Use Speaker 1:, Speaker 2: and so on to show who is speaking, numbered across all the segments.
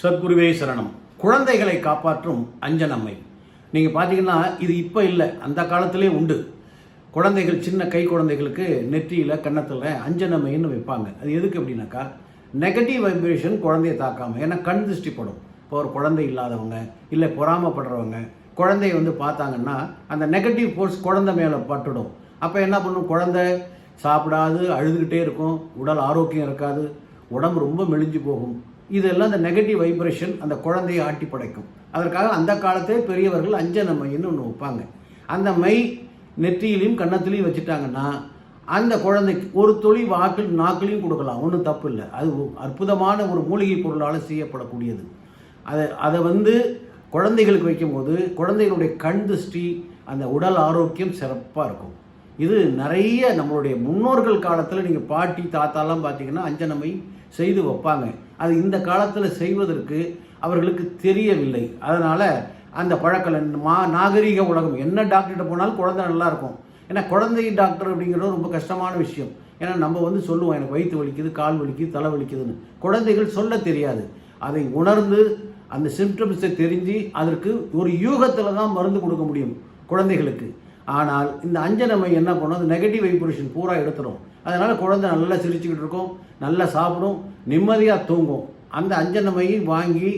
Speaker 1: சத்குருவே சரணம். குழந்தைகளை காப்பாற்றும் அஞ்சனம்மை. நீங்கள் பார்த்தீங்கன்னா இது இப்போ இல்லை, அந்த காலத்திலே உண்டு. குழந்தைகள், சின்ன கை குழந்தைகளுக்கு நெற்றியில் கன்னத்தில் அஞ்சனம்மைன்னு வைப்பாங்க. அது எதுக்கு அப்படின்னாக்கா, நெகட்டிவ் வைப்ரேஷன் குழந்தைய தாக்காமல். ஏன்னா கண் திருஷ்டி படும். இப்போ ஒரு குழந்தை இல்லாதவங்க, இல்லை பொறாமப்படுறவங்க குழந்தைய பார்த்தாங்கன்னா அந்த நெகட்டிவ் ஃபோர்ஸ் குழந்தை மேலே பட்டுடும். அப்போ என்ன பண்ணும், குழந்தை சாப்பிடாது அழுதுகிட்டே இருக்கும், உடல் ஆரோக்கியம் இருக்காது, உடம்பு ரொம்ப மெலிஞ்சு போகும். இதெல்லாம் அந்த நெகட்டிவ் வைப்ரேஷன் அந்த குழந்தையை ஆட்டி படைக்கும். அதற்காக அந்த காலத்திலே பெரியவர்கள் அஞ்சனம்மைன்னு ஒன்று வைப்பாங்க. அந்த மை நெற்றியிலையும் கன்னத்திலையும் வச்சுட்டாங்கன்னா அந்த குழந்தைக்கு ஒரு துளி நாக்கிலையும் கொடுக்கலாம், ஒன்றும் தப்பு இல்லை. அது அற்புதமான ஒரு மூலிகை பொருளால் செய்யப்படக்கூடியது. அதை குழந்தைகளுக்கு வைக்கும்போது குழந்தைகளுடைய கண் திருஷ்டி, அந்த உடல் ஆரோக்கியம் சிறப்பாக இருக்கும். இது நிறைய நம்மளுடைய முன்னோர்கள் காலத்தில் நீங்கள் பாட்டி தாத்தாலாம் பார்த்தீங்கன்னா அஞ்சனம்மை செய்து வைப்பாங்க. அது இந்த காலத்தில் செய்வதற்கு அவர்களுக்கு தெரியவில்லை. அதனால் அந்த நாகரீக உலகம் என்ன டாக்டர்கிட்ட போனாலும் குழந்தை நல்லாயிருக்கும். ஏன்னா குழந்தை டாக்டர் அப்படிங்கிறது ரொம்ப கஷ்டமான விஷயம். ஏன்னா நம்ம சொல்லுவோம், எனக்கு வயிற்று வலிக்குது, கால் வலிக்குது, தலை வலிக்குதுன்னு. குழந்தைகள் சொல்ல தெரியாது. அதை உணர்ந்து அந்த சிம்டம்ஸை தெரிஞ்சு அதற்கு ஒரு யூகத்தில் தான் மருந்து கொடுக்க முடியும் குழந்தைகளுக்கு. ஆனால் இந்த அஞ்சனம்மை என்ன பண்ணும், அது நெகட்டிவ் வைப்ரேஷன் பூரா எடுத்துடும். அதனால் குழந்தை நல்லா சிரிச்சுக்கிட்டு இருக்கும், நல்லா சாப்பிடும், நிம்மதியாக தூங்கும். அந்த அஞ்சனம்மையை வாங்கி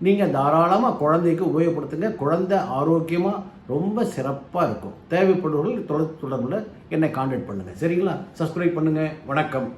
Speaker 1: நீங்கள் தாராளமாக குழந்தைக்கு உபயோகப்படுத்துங்க. குழந்தை ஆரோக்கியமாக ரொம்ப சிறப்பாக இருக்கும். தேவைப்படுவர்கள் தொடர்பில் என்னை கான்டாக்ட் பண்ணுங்கள். சரிங்களா? சப்ஸ்கிரைப் பண்ணுங்கள். வணக்கம்.